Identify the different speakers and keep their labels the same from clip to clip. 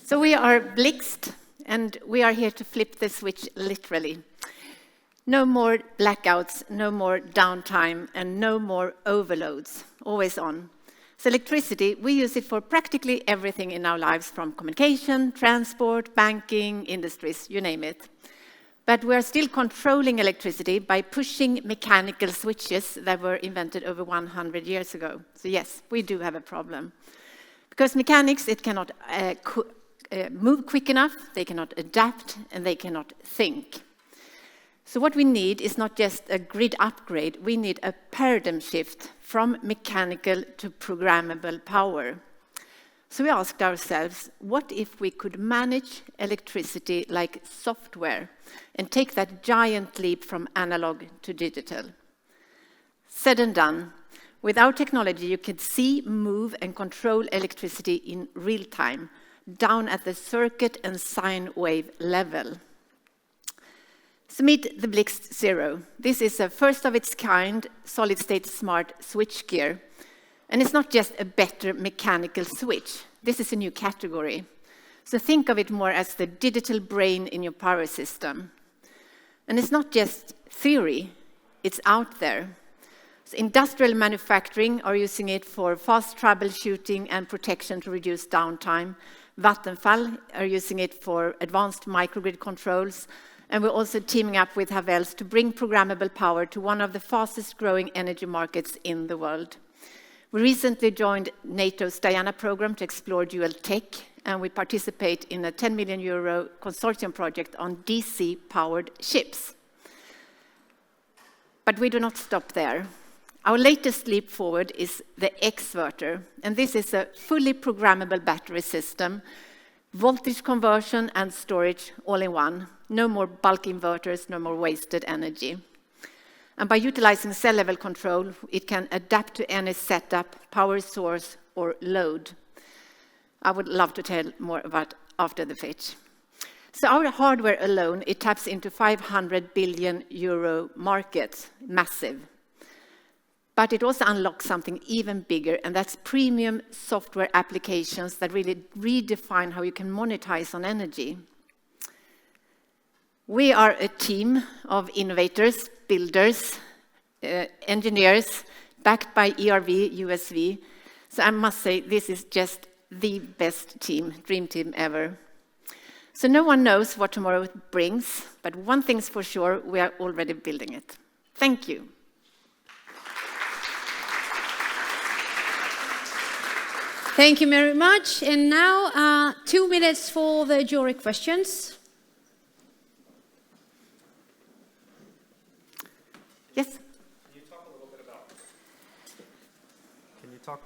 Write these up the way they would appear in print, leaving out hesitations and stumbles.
Speaker 1: So we are BLIXT, and we are here to flip the switch literally. No more blackouts, no more downtime, and no more overloads, always on. So electricity, we use it for practically everything in our lives, from communication, transport, banking, industries, you name it. But we are still controlling electricity by pushing mechanical switches that were invented over 100 years ago. So yes, we do have a problem. Because mechanics, it cannot move quick enough, they cannot adapt, and they cannot think. So what we need is not just a grid upgrade, we need a paradigm shift from mechanical to programmable power. So we asked ourselves, what if we could manage electricity like software and take that giant leap from analog to digital? Said and done. With our technology, you can see, move, and control electricity in real time, down at the circuit and sine wave level. So meet the BLIXT Zero. This is a first of its kind solid-state smart switchgear. And it's not just a better mechanical switch. This is a new category. So think of it more as the digital brain in your power system. And it's not just theory, it's out there. So industrial manufacturing are using it for fast troubleshooting and protection to reduce downtime. Vattenfall are using it for advanced microgrid controls. And we're also teaming up with Havels to bring programmable power to one of the fastest growing energy markets in the world. We recently joined NATO's Diana program to explore dual tech, and we participate in a 10 million euro consortium project on DC-powered ships. But we do not stop there. Our latest leap forward is the Xverter, and this is a fully programmable battery system, voltage conversion and storage all in one. No more bulk inverters, no more wasted energy. And by utilizing cell-level control, it can adapt to any setup, power source, or load. I would love to tell more about after the pitch. So our hardware alone, it taps into 500 billion euro market, massive. But it also unlocks something even bigger, and that's premium software applications that really redefine how you can monetize on energy. We are a team of innovators, builders, engineers, backed by ERV, USV. So I must say, this is just the best team, dream team ever. So no one knows what tomorrow brings, but one thing's for sure, we are already building it. Thank you.
Speaker 2: Thank you very much. And now, 2 minutes for the jury questions.
Speaker 1: Yes?
Speaker 3: Can you talk a little bit about... Can you talk...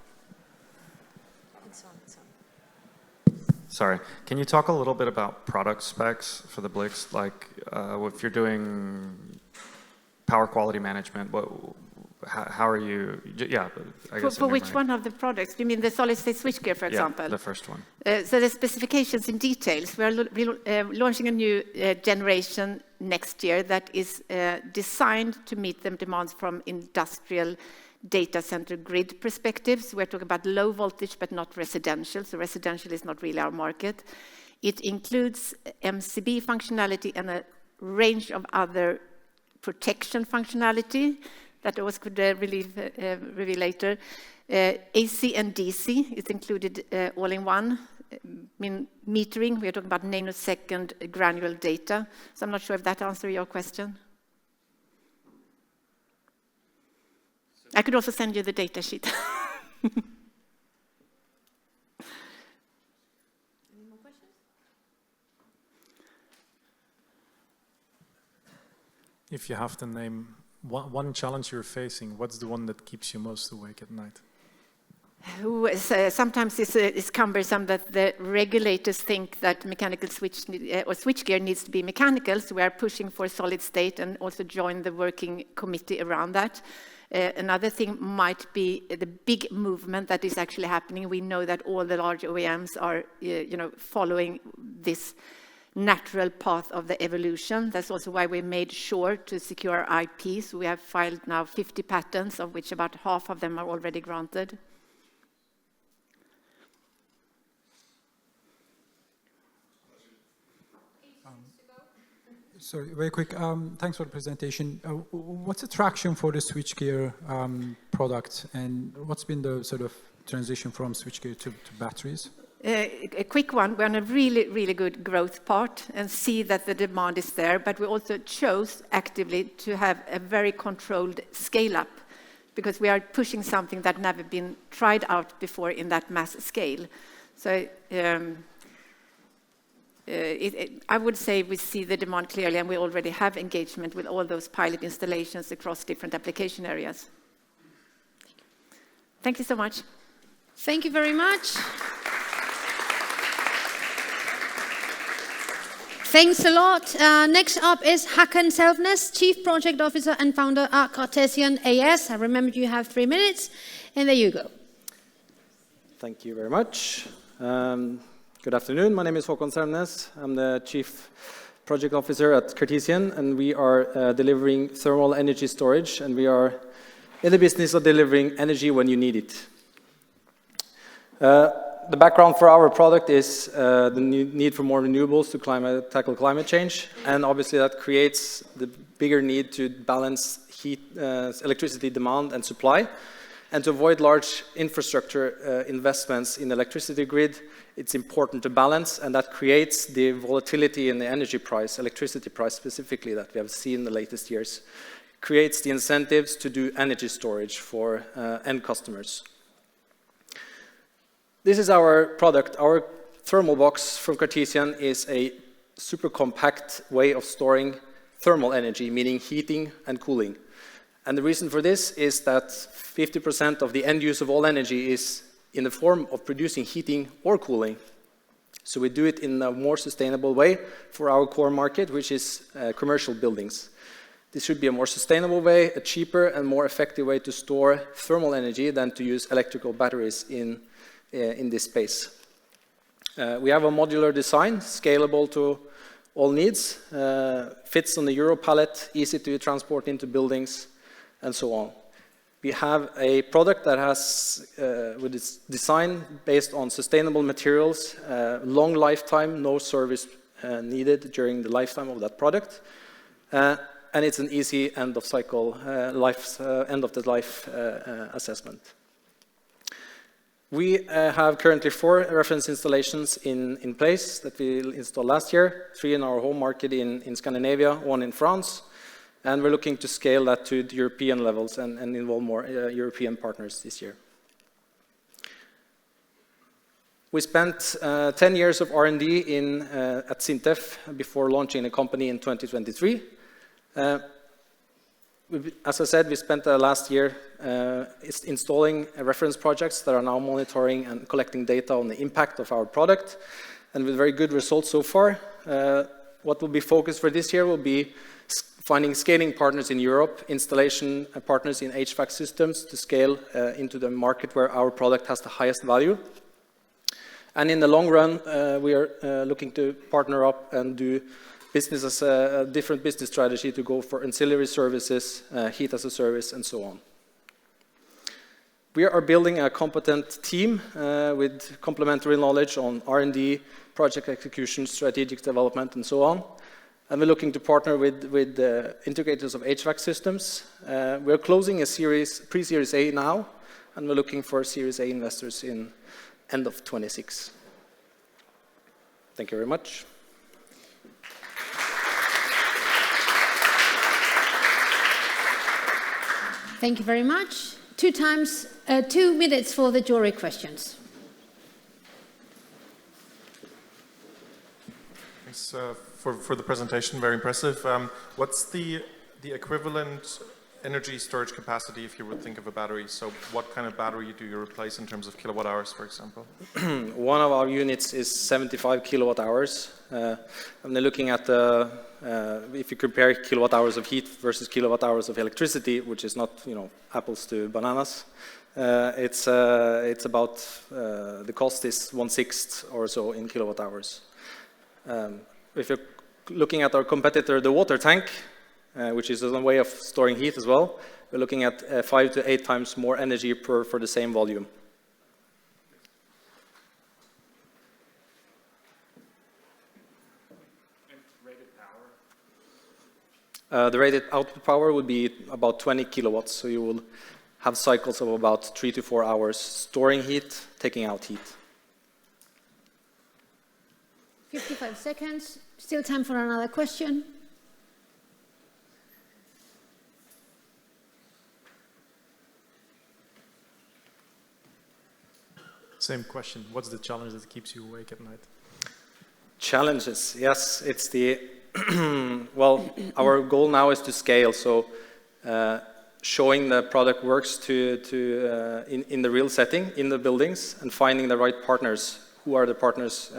Speaker 2: It's on.
Speaker 3: Sorry. Can you talk a little bit about product specs for the BLIXT? Like, if you're doing power quality management, how are you... Yeah, I guess...
Speaker 1: For which one of the products? You mean the solid-state switchgear, for example?
Speaker 3: Yeah, the first one.
Speaker 1: So the specifications in details. We are launching a new generation next year that is designed to meet the demands from industrial data center grid perspectives. We're talking about low voltage, but not residential. So residential is not really our market. It includes MCB functionality and a range of other protection functionality that I was could reveal later. AC and DC is included all in one. Metering, we are talking about nanosecond granular data. So I'm not sure if that answers your question. I could also send you the data sheet.
Speaker 2: Any more questions?
Speaker 4: If you have to name one challenge you're facing, what's the one that keeps you most awake at night?
Speaker 1: Sometimes it's cumbersome that the regulators think that mechanical switchgear needs to be mechanical, so we are pushing for solid state and also join the working committee around that. Another thing might be the big movement that is actually happening. We know that all the large OEMs are following this natural path of the evolution. That's also why we made sure to secure our IP. So we have filed now 50 patents, of which about half of them are already granted.
Speaker 5: Sorry, very quick. Thanks for the presentation. What's the traction for the switchgear product, and what's been the sort of transition from switchgear to batteries?
Speaker 1: A quick one. We're on a really, really good growth part and see that the demand is there, but we also chose actively to have a very controlled scale-up because we are pushing something that never been tried out before in that mass scale. So I would say we see the demand clearly, and we already have engagement with all those pilot installations across different application areas. Thank you so much.
Speaker 2: Thank you very much. Thanks a lot. Next up is Hakon Selvnes, Chief Project Officer and Founder at Cartesian AS. I remember you have 3 minutes, and there you go.
Speaker 6: Thank you very much. Good afternoon. My name is Hakon Selvnes. I'm the Chief Project Officer at Cartesian, and we are delivering thermal energy storage, and we are in the business of delivering energy when you need it. The background for our product is the need for more renewables to tackle climate change, and obviously that creates the bigger need to balance electricity demand and supply, and to avoid large infrastructure investments in the electricity grid. It's important to balance, and that creates the volatility in the energy price, electricity price specifically, that we have seen in the latest years. Creates the incentives to do energy storage for end customers. This is our product. Our thermal box from Cartesian is a super compact way of storing thermal energy, meaning heating and cooling. And the reason for this is that 50% of the end use of all energy is in the form of producing heating or cooling. So we do it in a more sustainable way for our core market, which is commercial buildings. This should be a more sustainable way, a cheaper and more effective way to store thermal energy than to use electrical batteries in this space. We have a modular design, scalable to all needs, fits on the Euro pallet, easy to transport into buildings, and so on. We have a product that has, with its design based on sustainable materials, long lifetime, no service needed during the lifetime of that product, and it's an easy end of the life assessment. We have currently 4 reference installations in place that we installed last year, 3 in our home market in Scandinavia, 1 in France, and we're looking to scale that to the European levels and involve more European partners this year. We spent 10 years of R&D at Sintef before launching the company in 2023. As I said, we spent the last year installing reference projects that are now monitoring and collecting data on the impact of our product, and with very good results so far. What will be focused for this year will be finding scaling partners in Europe, installation partners in HVAC systems to scale into the market where our product has the highest value. And in the long run, we are looking to partner up and do business as a different business strategy to go for ancillary services, heat as a service, and so on. We are building a competent team with complementary knowledge on R&D, project execution, strategic development, and so on. And we're looking to partner with integrators of HVAC systems. We're closing a pre-Series A now, and we're looking for Series A investors in end of 26. Thank you very much.
Speaker 2: Thank you very much. 2 minutes for the jury questions.
Speaker 7: Thanks for the presentation, very impressive. What's the equivalent energy storage capacity if you would think of a battery? So what kind of battery do you replace in terms of kilowatt hours, for example?
Speaker 6: One of our units is 75 kilowatt hours. And they're looking at if you compare kilowatt hours of heat versus kilowatt hours of electricity, which is not, apples to bananas, it's about, the cost is 1/6 or so in kilowatt hours. If you're looking at our competitor, the water tank, which is a way of storing heat as well, we're looking at 5 to 8 times more energy for the same volume. The rated output power would be about 20 kilowatts, so you will have cycles of about 3 to 4 hours storing heat, taking out heat.
Speaker 2: 55 seconds. Still time for another question.
Speaker 4: Same question. What's the challenge that keeps you awake at night?
Speaker 6: Challenges, yes, it's the, well, our goal now is to scale, so showing the product works in the real setting, in the buildings, and finding the right partners. Who are the partners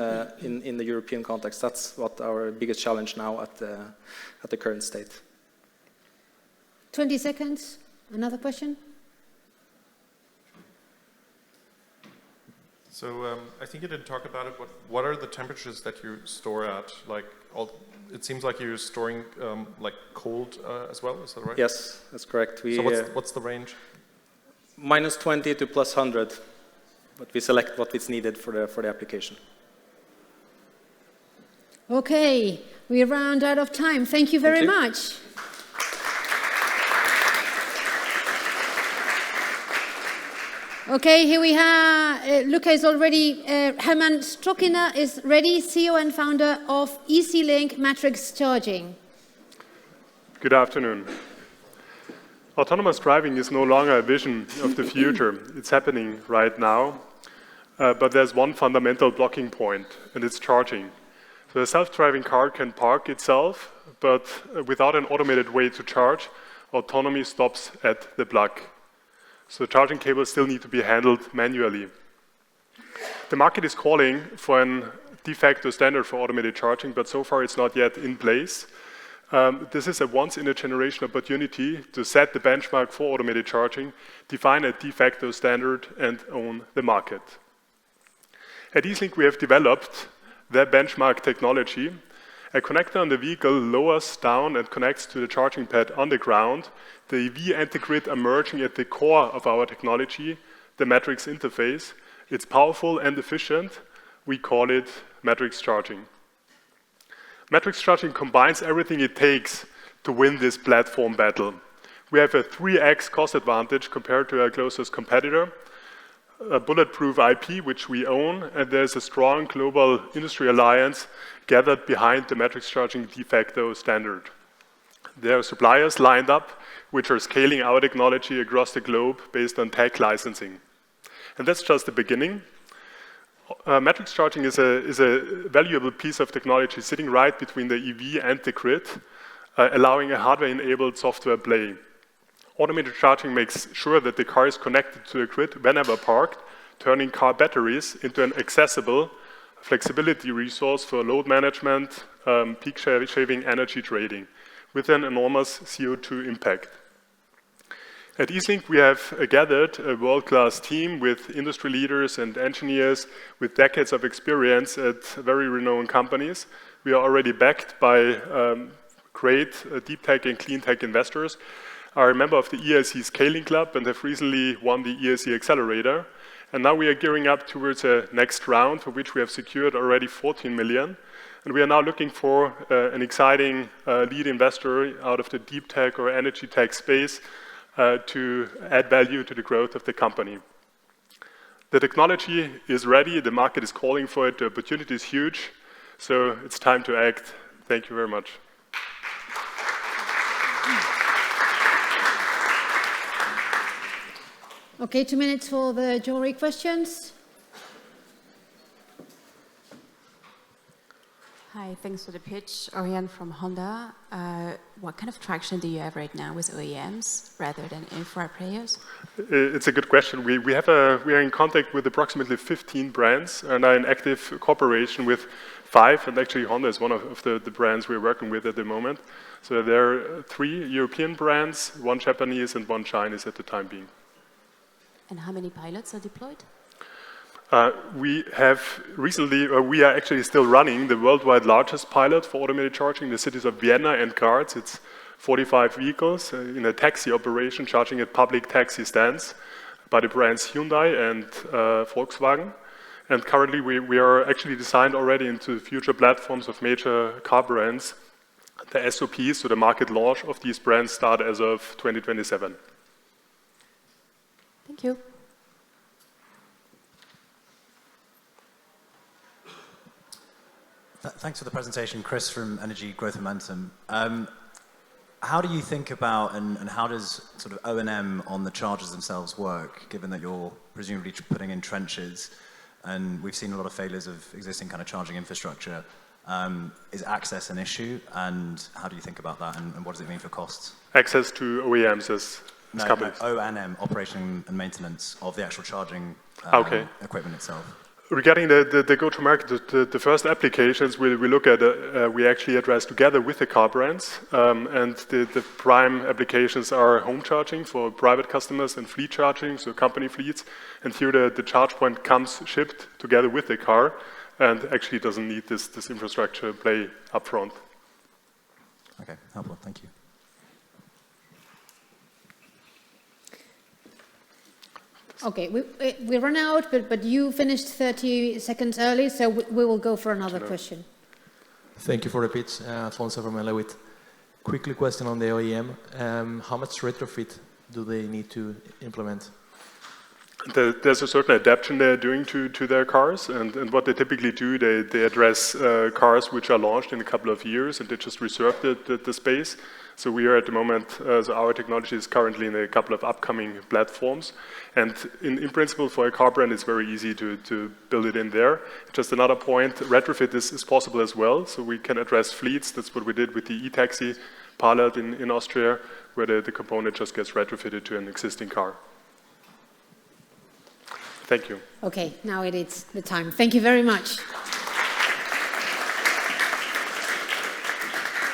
Speaker 6: in the European context? That's what our biggest challenge now at the current state.
Speaker 2: 20 seconds. Another question?
Speaker 7: So I think you didn't talk about it, but what are the temperatures that you store at? Like, it seems like you're storing like cold as well. Is that right?
Speaker 6: Yes, that's correct.
Speaker 7: So what's the range?
Speaker 6: Minus 20 to plus 100. But we select what is needed for the application.
Speaker 2: Okay, we round out of time. Thank you very much. Okay, here we have, Luca is already, Hermann Stockinger is ready, CEO and founder of Easelink Matrix Charging.
Speaker 8: Good afternoon. Autonomous driving is no longer a vision of the future. It's happening right now. But there's one fundamental blocking point, and it's charging. So a self-driving car can park itself, but without an automated way to charge, autonomy stops at the plug. So charging cables still need to be handled manually. The market is calling for a de facto standard for automated charging, but so far it's not yet in place. This is a once-in-a-generation opportunity to set the benchmark for automated charging, define a de facto standard, and own the market. At Easelink, we have developed the benchmark technology. A connector on the vehicle lowers down and connects to the charging pad on the ground. The EV and the grid are merging at the core of our technology, the Matrix interface. It's powerful and efficient. We call it Matrix charging. Matrix charging combines everything it takes to win this platform battle. We have a 3x cost advantage compared to our closest competitor, a bulletproof IP, which we own, and there's a strong global industry alliance gathered behind the Matrix charging de facto standard. There are suppliers lined up which are scaling our technology across the globe based on tech licensing. And that's just the beginning. Matrix charging is a valuable piece of technology sitting right between the EV and the grid, allowing a hardware-enabled software play. Automated charging makes sure that the car is connected to the grid whenever parked, turning car batteries into an accessible flexibility resource for load management, peak shaving, energy trading, with an enormous CO2 impact. At Easelink, we have gathered a world-class team with industry leaders and engineers with decades of experience at very renowned companies. We are already backed by great deep tech and clean tech investors. Are a member of the ERC Scaling Club and have recently won the ERC Accelerator. And now we are gearing up towards a next round for which we have secured already 14 million. And we are now looking for an exciting lead investor out of the deep tech or energy tech space to add value to the growth of the company. The technology is ready, the market is calling for it, the opportunity is huge, so it's time to act. Thank you very much.
Speaker 2: Okay, 2 minutes for the jury questions.
Speaker 9: Hi, thanks for the pitch. Oriane from Honda. What kind of traction do you have right now with OEMs rather than infra players?
Speaker 8: It's a good question. We are in contact with approximately 15 brands and are in active cooperation with 5, and actually Honda is one of the brands we're working with at the moment. So there are 3 European brands, 1 Japanese and 1 Chinese at the time being.
Speaker 9: And how many pilots are deployed?
Speaker 8: We have recently, we are actually still running the worldwide largest pilot for automated charging in the cities of Vienna and Graz. It's 45 vehicles in a taxi operation charging at public taxi stands by the brands Hyundai and Volkswagen. And currently we are actually designed already into future platforms of major car brands The SOPs, so the market launch of these brands, start as of 2027.
Speaker 9: Thank you.
Speaker 10: Thanks for the presentation, Chris from Energy Growth Momentum. How do you think about and how does sort of O&M on the chargers themselves work, given that you're presumably putting in trenches and we've seen a lot of failures of existing kind of charging infrastructure? Is access an issue, and how do you think about that, and what does it mean for costs?
Speaker 8: Access to OEMs as companies?
Speaker 10: No, O&M, operation and maintenance of the actual charging equipment itself.
Speaker 8: Regarding the go-to-market, the first applications we look at, we actually address together with the car brands, and the prime applications are home charging for private customers and fleet charging, so company fleets, and here the charge point comes shipped together with the car, and actually doesn't need this infrastructure play up front.
Speaker 10: Okay, helpful, thank you.
Speaker 2: Okay, we run out, but you finished 30 seconds early, so we will go for another question.
Speaker 11: Thank you for the pitch, Alfonso from Elewit. Quickly question on the OEM. How much retrofit do they need to implement?
Speaker 8: There's a certain adaptation they're doing to their cars, and what they typically do, they address cars which are launched in a couple of years, and they just reserve the space. So we are at the moment, so our technology is currently in a couple of upcoming platforms, and in principle for a car brand it's very easy to build it in there. Just another point, retrofit is possible as well, so we can address fleets. That's what we did with the e-taxi pilot in Austria, where the component just gets retrofitted to an existing car. Thank you.
Speaker 2: Okay, now it is the time. Thank you very much.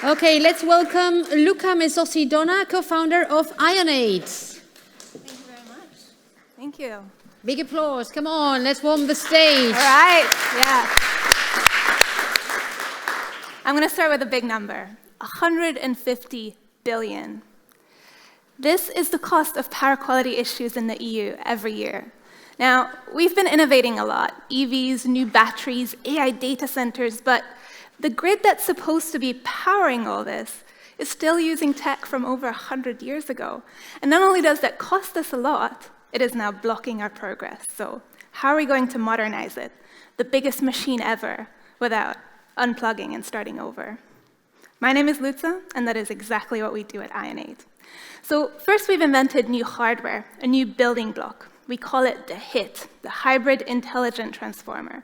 Speaker 2: Okay, let's welcome Luca Mezossy-Dona, co-founder of IONATE.
Speaker 12: Thank you very much. Thank you.
Speaker 2: Big applause. Come on, let's warm the stage.
Speaker 12: All right, yeah. I'm going to start with a big number, 150 billion. This is the cost of power quality issues in the EU every year. Now, we've been innovating a lot, EVs, new batteries, AI data centers, but the grid that's supposed to be powering all this is still using tech from over 100 years ago. And not only does that cost us a lot, it is now blocking our progress. So how are we going to modernize it? The biggest machine ever, without unplugging and starting over. My name is Luca, and that is exactly what we do at IONATE. So first we've invented new hardware, a new building block. We call it the HIT, the Hybrid Intelligent Transformer.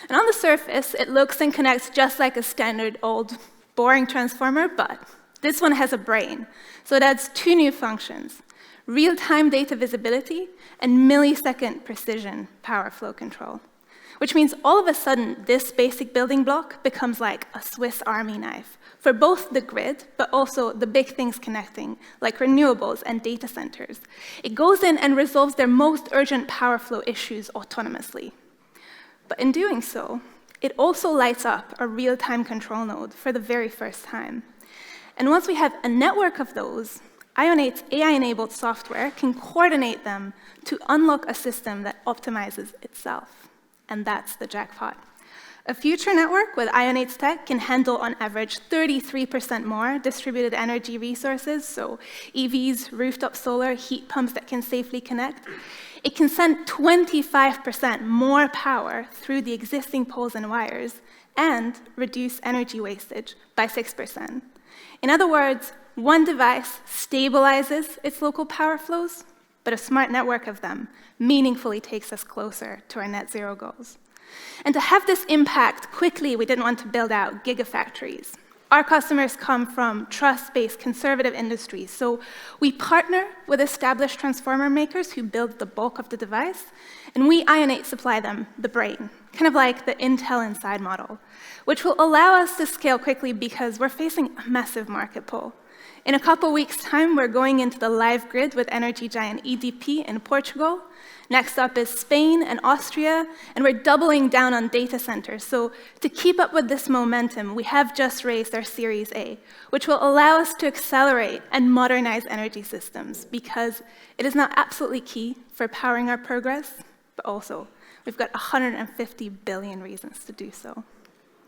Speaker 12: And on the surface, it looks and connects just like a standard old boring transformer, but this one has a brain. So it adds two new functions, real-time data visibility and millisecond precision power flow control, which means all of a sudden, this basic building block becomes like a Swiss Army knife for both the grid, but also the big things connecting, like renewables and data centers. It goes in and resolves their most urgent power flow issues autonomously. But in doing so, it also lights up a real-time control node for the very first time. And once we have a network of those, IONATE's AI-enabled software can coordinate them to unlock a system that optimizes itself. And that's the jackpot. A future network with IONATE's tech can handle, on average, 33% more distributed energy resources, so EVs, rooftop solar, heat pumps that can safely connect. It can send 25% more power through the existing poles and wires and reduce energy wastage by 6%. In other words, one device stabilizes its local power flows, but a smart network of them meaningfully takes us closer to our net zero goals. And to have this impact quickly, we didn't want to build out gigafactories. Our customers come from trust-based conservative industries, so we partner with established transformer makers who build the bulk of the device, and we, IONATE, supply them the brain, kind of like the Intel Inside model, which will allow us to scale quickly because we're facing a massive market pull. In a couple weeks' time, we're going into the live grid with energy giant EDP in Portugal. Next up is Spain and Austria, and we're doubling down on data centers. So to keep up with this momentum, we have just raised our Series A, which will allow us to accelerate and modernize energy systems because it is now absolutely key for powering our progress, but also we've got 150 billion reasons to do so.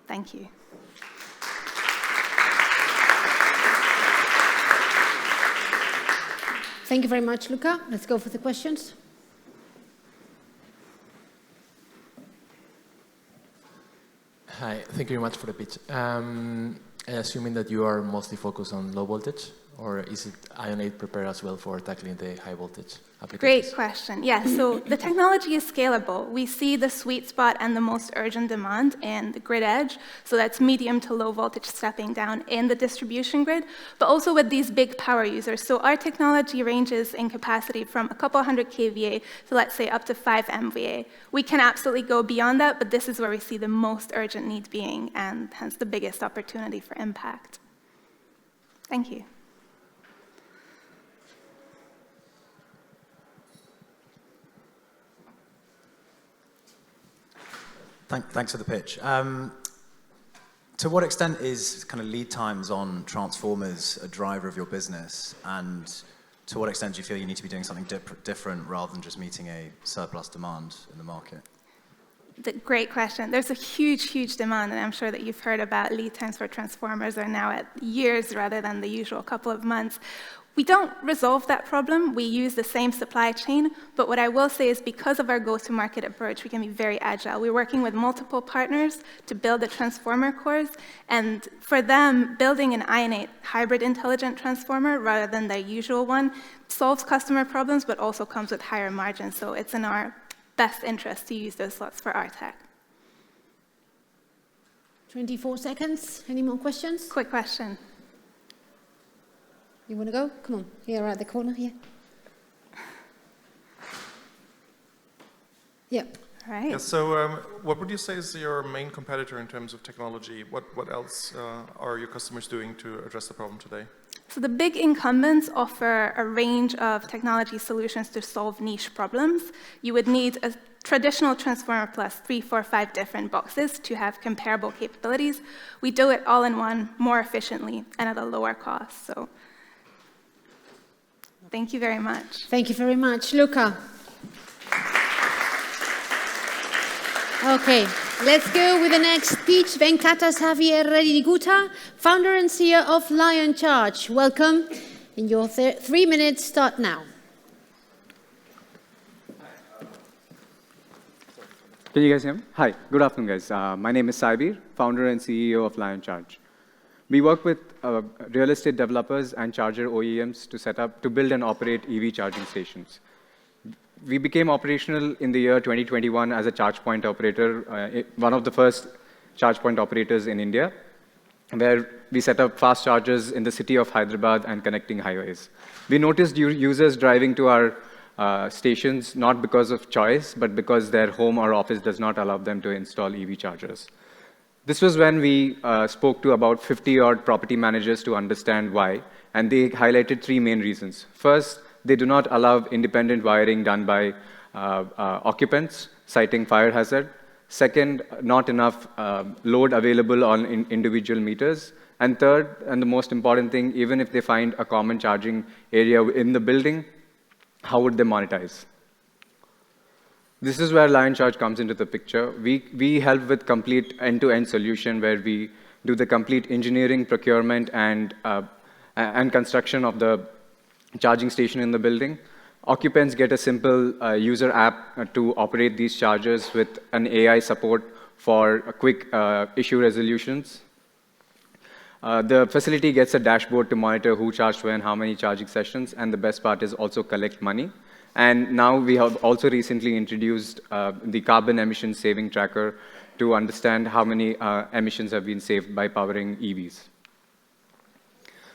Speaker 12: Thank you.
Speaker 2: Thank you very much, Luca. Let's go for the questions.
Speaker 11: Hi, thank you very much for the pitch. Assuming that you are mostly focused on low voltage, or is it IONATE prepared as well for tackling the high voltage applications?
Speaker 12: Great question. Yes, so the technology is scalable. We see the sweet spot and the most urgent demand in the grid edge, so that's medium to low voltage stepping down in the distribution grid, but also with these big power users. So our technology ranges in capacity from a couple hundred kVA to, let's say, up to 5 MVA. We can absolutely go beyond that, but this is where we see the most urgent need being, and hence the biggest opportunity for impact. Thank you.
Speaker 10: Thanks for the pitch. To what extent is kind of lead times on transformers a driver of your business? And to what extent do you feel you need to be doing something different rather than just meeting a surplus demand in the market?
Speaker 12: Great question. There's a huge, huge demand, and I'm sure that you've heard about lead times for transformers are now at years rather than the usual couple of months. We don't resolve that problem. We use the same supply chain, but what I will say is because of our go-to-market approach, we can be very agile. We're working with multiple partners to build the transformer cores, and for them, building an IONATE hybrid intelligent transformer rather than their usual one solves customer problems, but also comes with higher margins, so it's in our best interest to use those slots for our tech.
Speaker 2: 24 seconds. Any more questions?
Speaker 12: Quick question.
Speaker 2: You want to go? Come on. Here, right at the corner here. Yep.
Speaker 12: All right.
Speaker 7: Yeah, so what would you say is your main competitor in terms of technology? What else are your customers doing to address the problem today?
Speaker 12: So the big incumbents offer a range of technology solutions to solve niche problems. You would need a traditional transformer plus 3, 4, 5 different boxes to have comparable capabilities. We do it all in one, more efficiently, and at a lower cost. So thank you very much.
Speaker 2: Thank you very much. Luca. Okay, let's go with the next speech. Venkata, Saiveer, Reddy, Gutha, founder and CEO of LionCharge. Welcome. And your 3 minutes start now.
Speaker 13: Can you guys hear me? Hi, good afternoon, guys. My name is Saiveer, founder and CEO of LionCharge. We work with real estate developers and charger OEMs to build and operate EV charging stations. We became operational in the year 2021 as a charge point operator, one of the first charge point operators in India, where we set up fast chargers in the city of Hyderabad and connecting highways. We noticed users driving to our stations not because of choice, but because their home or office does not allow them to install EV chargers. This was when we spoke to about 50-odd property managers to understand why, and they highlighted 3 main reasons. First, they do not allow independent wiring done by occupants, citing fire hazard. Second, not enough load available on individual meters. And third, and the most important thing, even if they find a common charging area in the building, how would they monetize? This is where LionCharge comes into the picture. We help with complete end-to-end solution where we do the complete engineering, procurement, and construction of the charging station in the building. Occupants get a simple user app to operate these chargers with an AI support for quick issue resolutions. The facility gets a dashboard to monitor who charged when, how many charging sessions, and the best part is also collect money. And now we have also recently introduced the carbon emission saving tracker to understand how many emissions have been saved by powering EVs.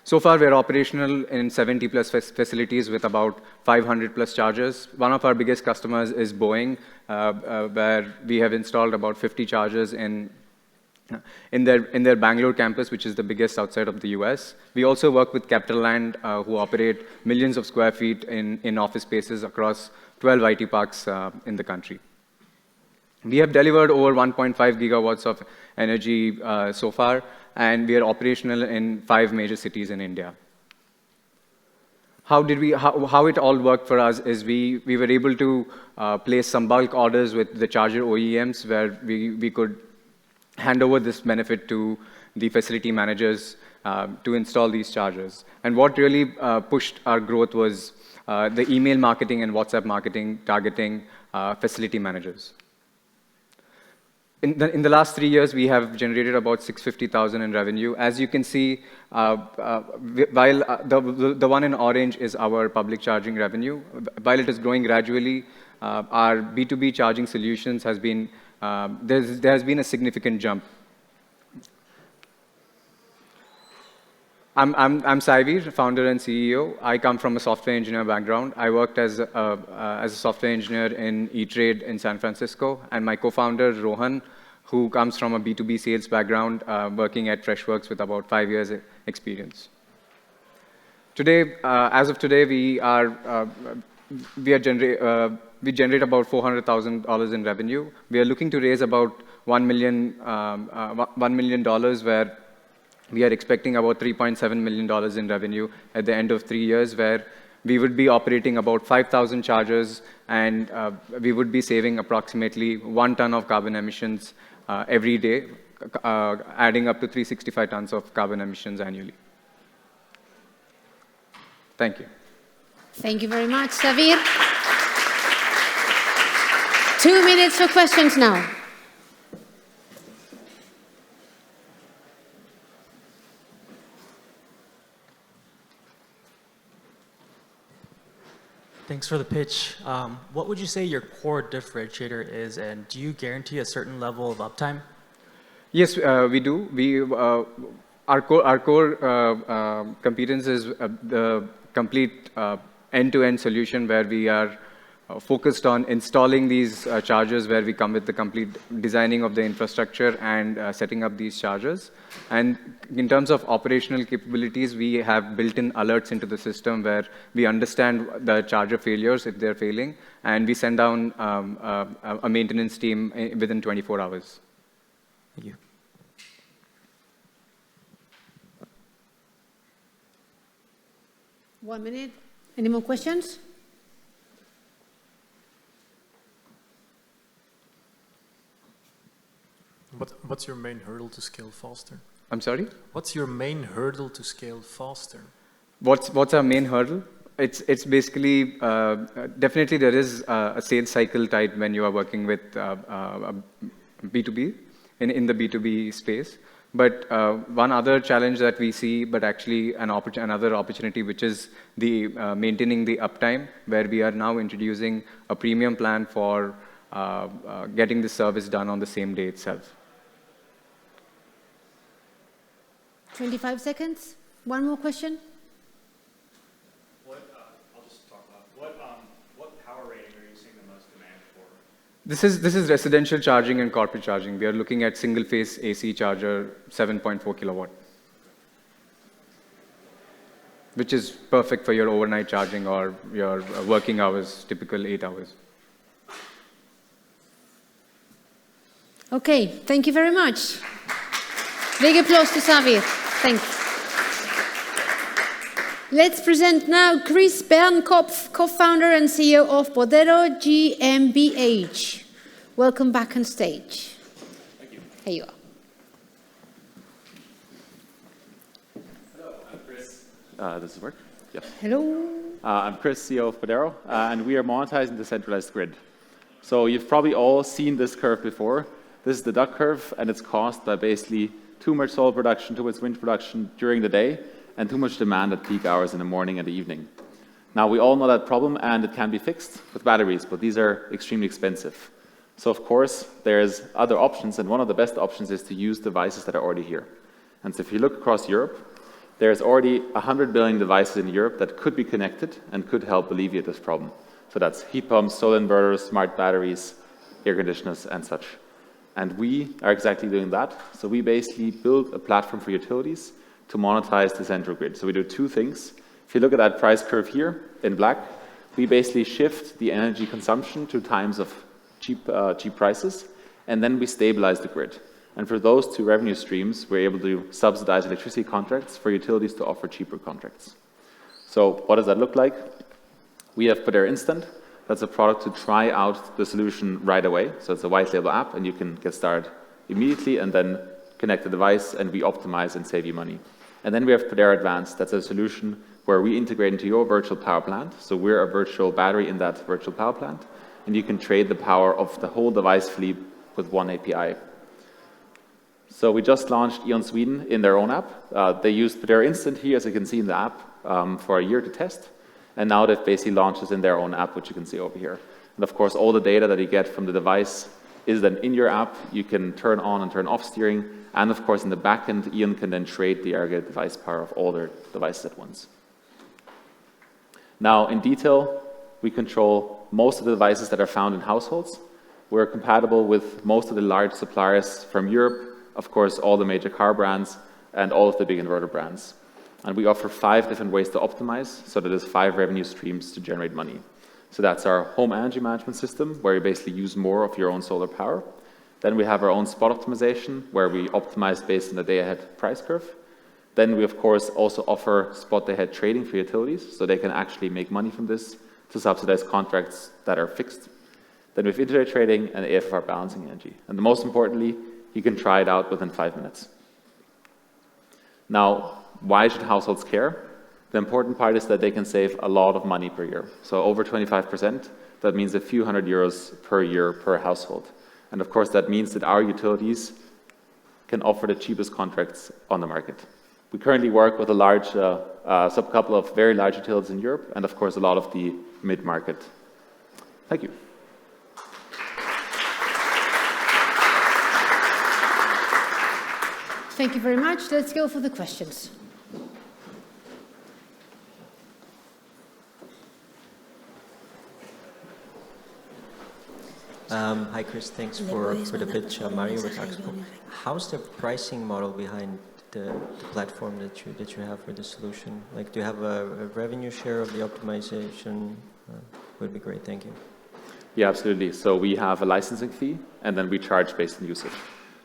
Speaker 13: So far, we're operational in 70+ facilities with about 500+ chargers. One of our biggest customers is Boeing, where we have installed about 50 chargers in their Bangalore campus, which is the biggest outside of the US. We also work with CapitaLand, who operate millions of square feet in office spaces across 12 IT parks in the country. We have delivered over 1.5 gigawatts of energy so far, and we are operational in 5 major cities in India. How it all worked for us is we were able to place some bulk orders with the charger OEMs where we could hand over this benefit to the facility managers to install these chargers. And what really pushed our growth was the email marketing and WhatsApp marketing targeting facility managers. In the last 3 years, we have generated about 650,000 in revenue. As you can see, while the one in orange is our public charging revenue, while it is growing gradually, our B2B charging solutions has been, there has been a significant jump. I'm Saiveer, founder and CEO. I come from a software engineer background. I worked as a software engineer in E-Trade in San Francisco, and my co-founder, Rohan, who comes from a B2B sales background, working at Freshworks with about 5 years experience. Today, as of today, we generate about $400,000 in revenue. We are looking to raise about $1 million, where we are expecting about $3.7 million in revenue at the end of 3 years, where we would be operating about 5,000 chargers, and we would be saving approximately 1 ton of carbon emissions every day, adding up to 365 tons of carbon emissions annually. Thank you.
Speaker 2: Thank you very much, Saiveer. 2 minutes for questions now.
Speaker 14: Thanks for the pitch. What would you say your core differentiator is, and do you guarantee a certain level of uptime?
Speaker 13: Yes, we do. Our core competence is the complete end-to-end solution, where we are focused on installing these chargers, where we come with the complete designing of the infrastructure and setting up these chargers. And in terms of operational capabilities, we have built-in alerts into the system, where we understand the charger failures if they're failing, and we send down a maintenance team within 24 hours.
Speaker 14: Thank you.
Speaker 2: One minute. Any more questions?
Speaker 4: What's your main hurdle to scale faster?
Speaker 13: I'm sorry?
Speaker 4: What's your main hurdle to scale faster?
Speaker 13: What's our main hurdle? It's basically, definitely there is a sales cycle tied when you are working with B2B, in the B2B space. But one other challenge that we see, but actually another opportunity, which is the maintaining the uptime, where we are now introducing a premium plan for getting the service done on the same day itself.
Speaker 2: 25 seconds. One more question.
Speaker 15: I'll just talk about what power rating are you seeing the most demand for?
Speaker 13: This is residential charging and corporate charging. We are looking at single-phase AC charger, 7.4 kilowatt, which is perfect for your overnight charging or your working hours, typical 8 hours.
Speaker 2: Okay, thank you very much. Big applause to Saiveer. Thank you. Let's present now Chris Bernkopf, co-founder and CEO of Podero GmbH. Welcome back on stage.
Speaker 15: Thank you.
Speaker 2: Here you are.
Speaker 15: Hello, I'm Chris. Does this work? Yes.
Speaker 2: Hello.
Speaker 15: I'm Chris, CEO of Podero, and we are monetizing the centralized grid. So you've probably all seen this curve before. This is the duck curve, and it's caused by basically too much solar production, too much wind production during the day, and too much demand at peak hours in the morning and the evening. Now, we all know that problem, and it can be fixed with batteries, but these are extremely expensive. So, of course, there's other options, and one of the best options is to use devices that are already here. And so if you look across Europe, there's already 100 billion devices in Europe that could be connected and could help alleviate this problem. So that's heat pumps, solar inverters, smart batteries, air conditioners, and such. And we are exactly doing that. So we basically build a platform for utilities to monetize the central grid. So we do two things. If you look at that price curve here in black, we basically shift the energy consumption to times of cheap prices, and then we stabilize the grid. And for those two revenue streams, we're able to subsidize electricity contracts for utilities to offer cheaper contracts. So what does that look like? We have Podero Instant. That's a product to try out the solution right away. So it's a white label app, and you can get started immediately and then connect the device, and we optimize and save you money. And then we have Podero Advanced. That's a solution where we integrate into your virtual power plant. So we're a virtual battery in that virtual power plant, and you can trade the power of the whole device fleet with one API. So we just launched E.ON Sweden in their own app. They used Podero Instant here, as you can see in the app, for a year to test. And now they've basically launched this in their own app, which you can see over here. And of course, all the data that you get from the device is then in your app. You can turn on and turn off steering. And of course, in the backend, E.ON can then trade the aggregate device power of all their devices at once. Now, in detail, we control most of the devices that are found in households. We're compatible with most of the large suppliers from Europe, of course, all the major car brands, and all of the big inverter brands. And we offer 5 different ways to optimize, so that there's 5 revenue streams to generate money. So that's our home energy management system, where you basically use more of your own solar power. Then we have our own spot optimization, where we optimize based on the day-ahead price curve. Then we, of course, also offer spot day-ahead trading for utilities, so they can actually make money from this to subsidize contracts that are fixed. Then we have intraday trading and AFR balancing energy. And the most importantly, you can try it out within 5 minutes. Now, why should households care? The important part is that they can save a lot of money per year. So over 25%, that means a few hundred euros per year per household. And of course, that means that our utilities can offer the cheapest contracts on the market. We currently work with a large, couple of very large utilities in Europe, and of course, a lot of the mid-market. Thank you.
Speaker 2: Thank you very much. Let's go for the questions.
Speaker 16: Hi, Chris. Thanks for the pitch. Mario with Axpo. How's the pricing model behind the platform that you have for the solution? Like, do you have a revenue share of the optimization? Would be great. Thank you.
Speaker 15: Yeah, absolutely. So we have a licensing fee, and then we charge based on usage.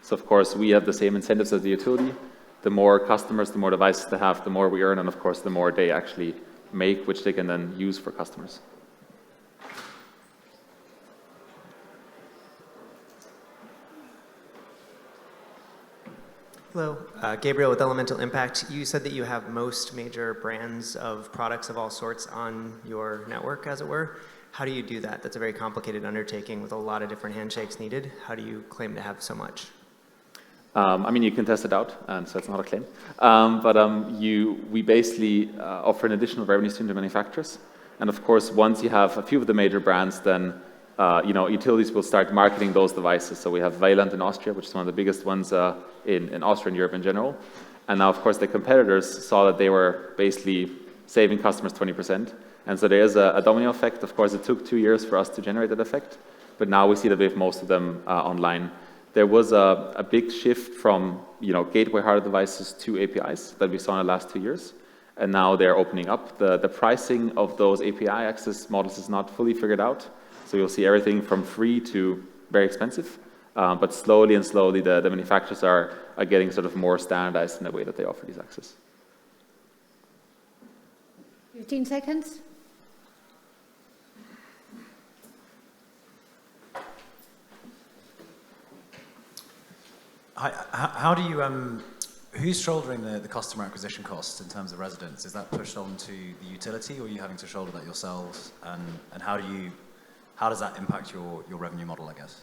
Speaker 15: So of course, we have the same incentives as the utility. The more customers, the more devices they have, the more we earn, and of course, the more they actually make, which they can then use for customers.
Speaker 17: Hello, Gabriel with Elemental Impact. You said that you have most major brands of products of all sorts on your network, as it were. How do you do that? That's a very complicated undertaking with a lot of different handshakes needed. How do you claim to have so much?
Speaker 15: I mean, you can test it out, and so it's not a claim. We basically offer an additional revenue stream to manufacturers. And of course, once you have a few of the major brands, then utilities will start marketing those devices. So we have Vaillant in Austria, which is one of the biggest ones in Austria and Europe in general. And now, of course, the competitors saw that they were basically saving customers 20%. And so there is a domino effect. Of course, it took 2 years for us to generate that effect. But now we see that we have most of them online. There was a big shift from gateway hardware devices to APIs that we saw in the last 2 years. And now they're opening up. The pricing of those API access models is not fully figured out. So you'll see everything from free to very expensive. But slowly and slowly, the manufacturers are getting sort of more standardized in the way that they offer these access.
Speaker 2: 15 seconds.
Speaker 10: How do you, who's shouldering the customer acquisition costs in terms of residents? Is that pushed on to the utility, or are you having to shoulder that yourselves? And how does that impact your revenue model, I guess?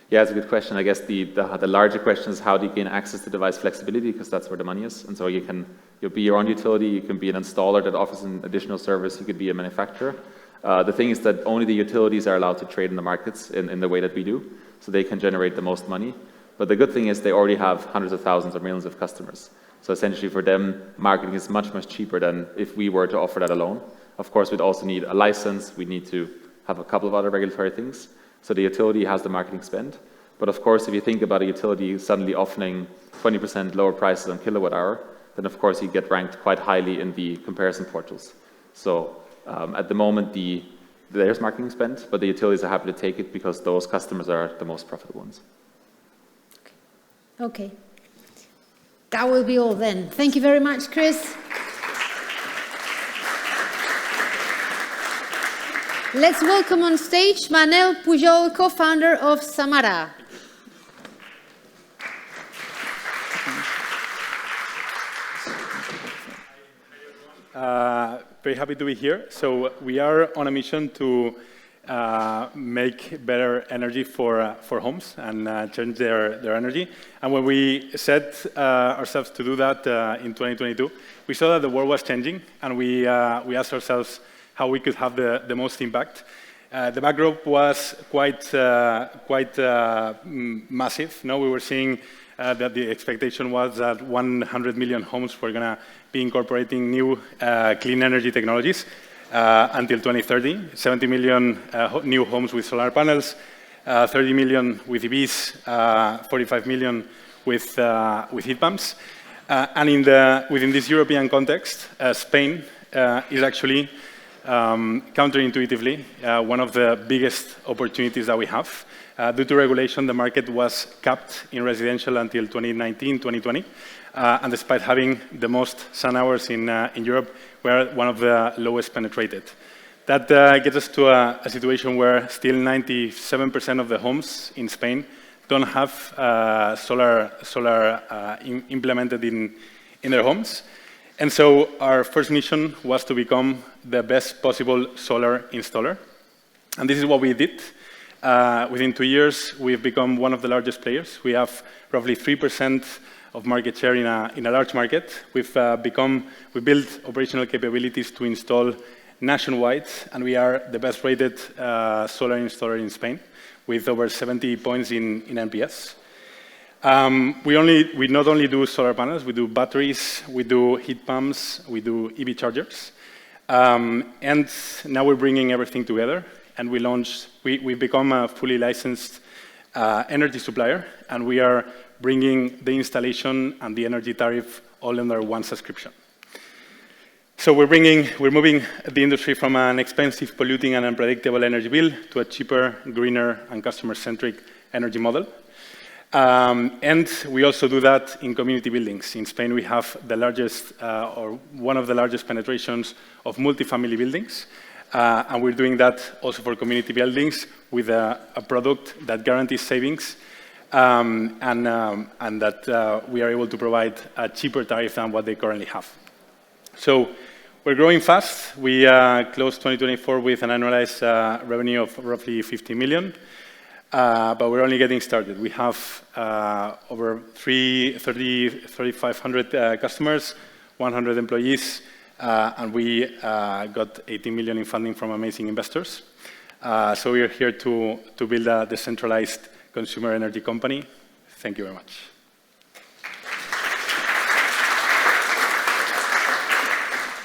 Speaker 15: Yeah, it's a good question. I guess the larger question is how do you gain access to device flexibility, because that's where the money is. And so you'll be your own utility, you can be an installer that offers an additional service, you could be a manufacturer. The thing is that only the utilities are allowed to trade in the markets in the way that we do, so they can generate the most money. But the good thing is they already have hundreds of thousands or millions of customers. So essentially for them, marketing is much, much cheaper than if we were to offer that alone. Of course, we'd also need a license, we need to have a couple of other regulatory things. So the utility has the marketing spend. But of course, if you think about a utility suddenly offering 20% lower prices on kilowatt hour, then of course you get ranked quite highly in the comparison portals. So at the moment, there's marketing spend, but the utilities are happy to take it because those customers are the most profitable ones.
Speaker 2: Okay. That will be all then. Thank you very much, Chris. Let's welcome on stage Manel Pujol, co-founder of Samara.
Speaker 18: Very happy to be here. So we are on a mission to make better energy for homes and change their energy. And when we set ourselves to do that in 2022, we saw that the world was changing, and we asked ourselves how we could have the most impact. The backdrop was quite massive. No, we were seeing that the expectation was that 100 million homes were going to be incorporating new clean energy technologies until 2030. 70 million new homes with solar panels, 30 million with EVs, 45 million with heat pumps. And within this European context, Spain is actually counterintuitively one of the biggest opportunities that we have. Due to regulation, the market was capped in residential until 2019, 2020. And despite having the most sun hours in Europe, we're one of the lowest penetrated. That gets us to a situation where still 97% of the homes in Spain don't have solar implemented in their homes. And so our first mission was to become the best possible solar installer. And this is what we did. Within 2 years, we've become one of the largest players. We have roughly 3% of market share in a large market. We built operational capabilities to install nationwide, and we are the best rated solar installer in Spain, with over 70 points in NPS. We not only do solar panels, we do batteries, we do heat pumps, we do EV chargers. And now we're bringing everything together, and we've become a fully licensed energy supplier, and we are bringing the installation and the energy tariff all under one subscription. So we're moving the industry from an expensive, polluting, and unpredictable energy bill to a cheaper, greener, and customer-centric energy model. And we also do that in community buildings. In Spain, we have the largest, or one of the largest penetrations of multifamily buildings. And we're doing that also for community buildings with a product that guarantees savings and that we are able to provide a cheaper tariff than what they currently have. So we're growing fast. We closed 2024 with an annualized revenue of roughly 50 million. But we're only getting started. We have over 3,500 customers, 100 employees, and we got 18 million in funding from amazing investors. So we are here to build a decentralized consumer energy company. Thank you very much.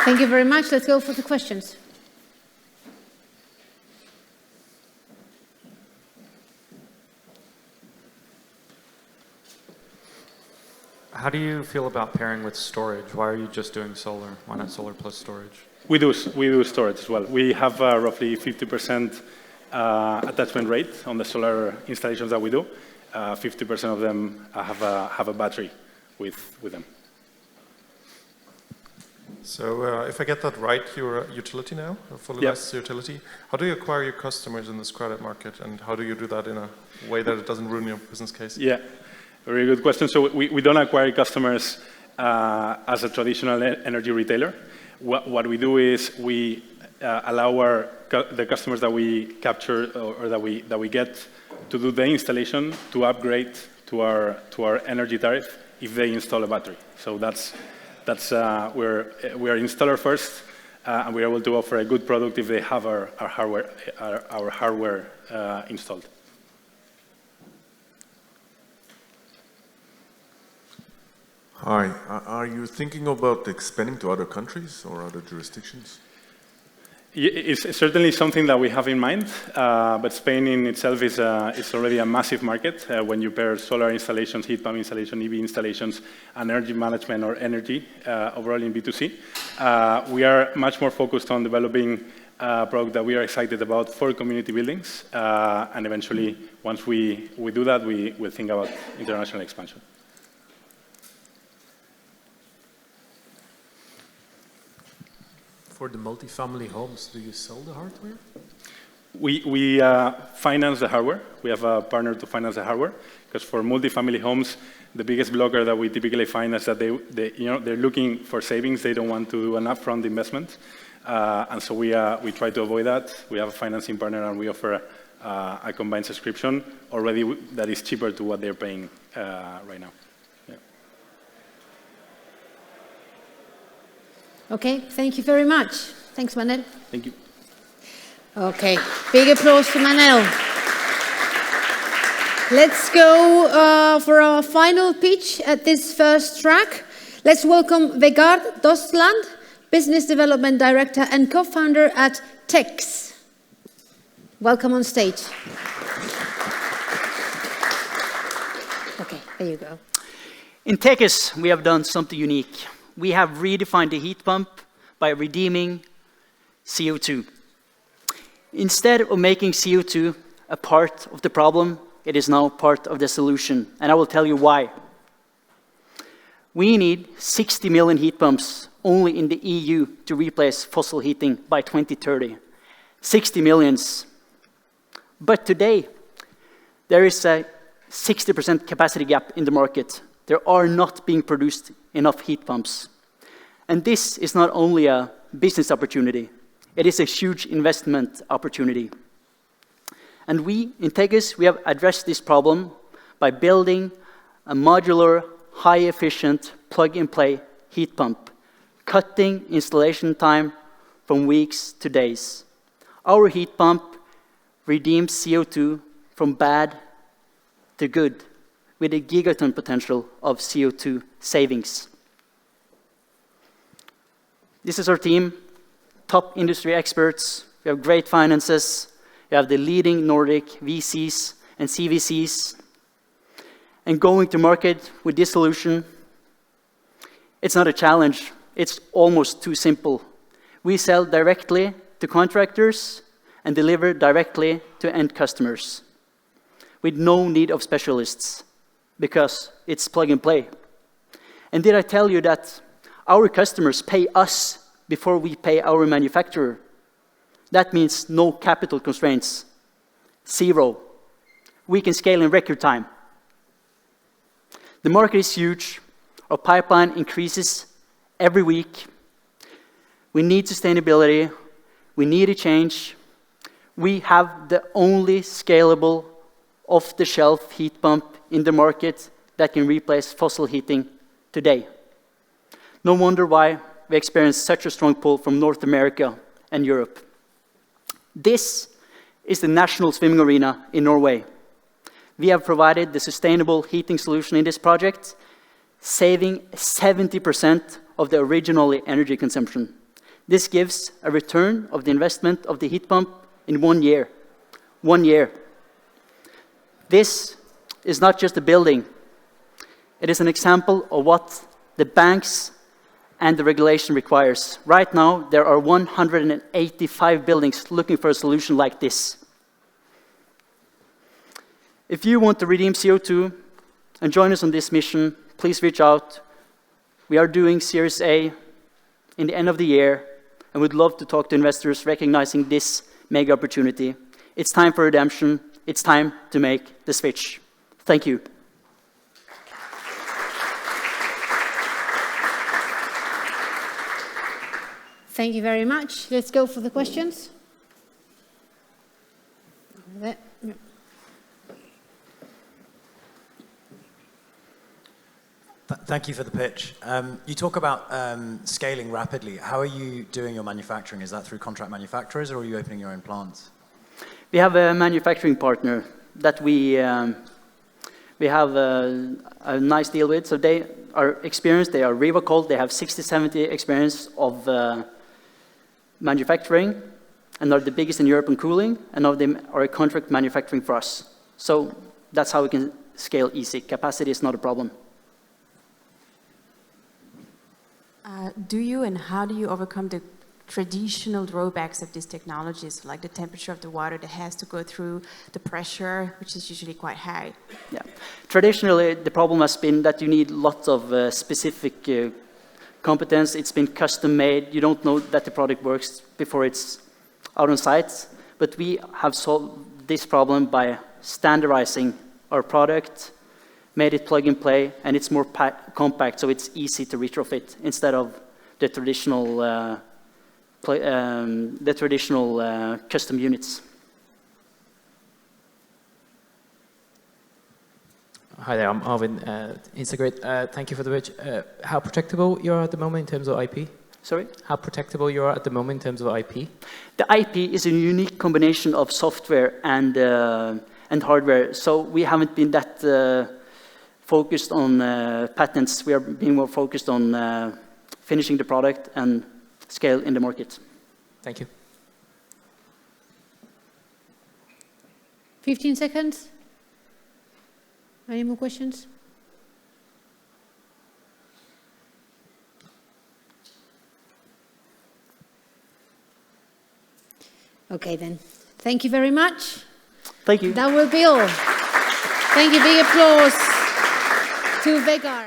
Speaker 2: Thank you very much. Let's go for the questions.
Speaker 3: How do you feel about pairing with storage? Why are you just doing solar? Why not solar plus storage?
Speaker 18: We do storage as well. We have roughly 50% attachment rate on the solar installations that we do. 50% of them have a battery with them.
Speaker 7: So if I get that right, you're a utility now, a fully licensed utility. How do you acquire your customers in this crowded market, and how do you do that in a way that it doesn't ruin your business case?
Speaker 18: Yeah, very good question. So we don't acquire customers as a traditional energy retailer. What we do is we allow the customers that we capture or that we get to do the installation to upgrade to our energy tariff if they install a battery. So we are installer first, and we're able to offer a good product if they have our hardware installed.
Speaker 19: Hi, are you thinking about expanding to other countries or other jurisdictions?
Speaker 18: It's certainly something that we have in mind, but Spain in itself is already a massive market. When you pair solar installations, heat pump installation, EV installations, and energy management or energy overall in B2C, we are much more focused on developing a product that we are excited about for community buildings, and eventually, once we do that, we will think about international expansion.
Speaker 4: For the multifamily homes, do you sell the hardware?
Speaker 18: We finance the hardware. We have a partner to finance the hardware, because for multifamily homes, the biggest blocker that we typically find is that they're looking for savings. They don't want to do an upfront investment. And so we try to avoid that. We have a financing partner, and we offer a combined subscription already that is cheaper to what they're paying right now. Yeah.
Speaker 2: Okay, thank you very much. Thanks, Manel.
Speaker 18: Thank you.
Speaker 2: Okay, big applause to Manel. Let's go for our final pitch at this first track. Let's welcome Vegard Dossland, Business Development Director and co-founder at tequs. Welcome on stage. Okay, there you go.
Speaker 20: In tequs, we have done something unique. We have redefined the heat pump by redeeming CO2. Instead of making CO2 a part of the problem, it is now part of the solution, and I will tell you why. We need 60 million heat pumps only in the EU to replace fossil heating by 2030. 60 millions. But today, there is a 60% capacity gap in the market. There are not being produced enough heat pumps. And this is not only a business opportunity, it is a huge investment opportunity. And we, in tequs, we have addressed this problem by building a modular, high-efficient, plug-and-play heat pump, cutting installation time from weeks to days. Our heat pump redeems CO2 from bad to good, with a gigaton potential of CO2 savings. This is our team, top industry experts. We have great finances. We have the leading Nordic VCs and CVCs. And going to market with this solution, it's not a challenge. It's almost too simple. We sell directly to contractors and deliver directly to end customers with no need of specialists because it's plug and play. And did I tell you that our customers pay us before we pay our manufacturer? That means no capital constraints, zero. We can scale in record time. The market is huge. Our pipeline increases every week. We need sustainability. We need a change. We have the only scalable off-the-shelf heat pump in the market that can replace fossil heating today. No wonder why we experience such a strong pull from North America and Europe. This is the national swimming arena in Norway. We have provided the sustainable heating solution in this project, saving 70% of the original energy consumption. This gives a return of the investment of the heat pump in 1 year. 1 year. This is not just a building. It is an example of what the banks and the regulation requires. Right now, there are 185 buildings looking for a solution like this. If you want to redeem CO2 and join us on this mission, please reach out. We are doing Series A in the end of the year, and we'd love to talk to investors recognizing this mega opportunity. It's time for redemption. It's time to make the switch. Thank you.
Speaker 2: Thank you very much. Let's go for the questions. There. Yeah.
Speaker 10: Thank you for the pitch. You talk about scaling rapidly. How are you doing your manufacturing? Is that through contract manufacturers, or are you opening your own plants?
Speaker 20: We have a manufacturing partner that we have a nice deal with. So they are experienced. They are Rivacold. They have 60, 70 experience of manufacturing, and are the biggest in Europe in cooling, and now they are a contract manufacturing for us. So that's how we can scale easy. Capacity is not a problem.
Speaker 9: Do you and how do you overcome the traditional drawbacks of these technologies, like the temperature of the water that has to go through the pressure, which is usually quite high?
Speaker 20: Yeah. Traditionally, the problem has been that you need lots of specific competence. It's been custom made. You don't know that the product works before it's out on site. But we have solved this problem by standardizing our product, made it plug and play, and it's more compact, so it's easy to retrofit instead of the traditional custom units.
Speaker 21: Hi there, I'm Arvin. Instagrid. Thank you for the pitch. How protectable you are at the moment in terms of IP?
Speaker 20: Sorry?
Speaker 21: How protectable you are at the moment in terms of IP?
Speaker 20: The IP is a unique combination of software and hardware. So we haven't been that focused on patents. We are being more focused on finishing the product and scale in the market.
Speaker 21: Thank you.
Speaker 2: 15 seconds. Any more questions? Okay then. Thank you very much.
Speaker 20: Thank you.
Speaker 2: That will be all. Thank you. Big applause to Vegard.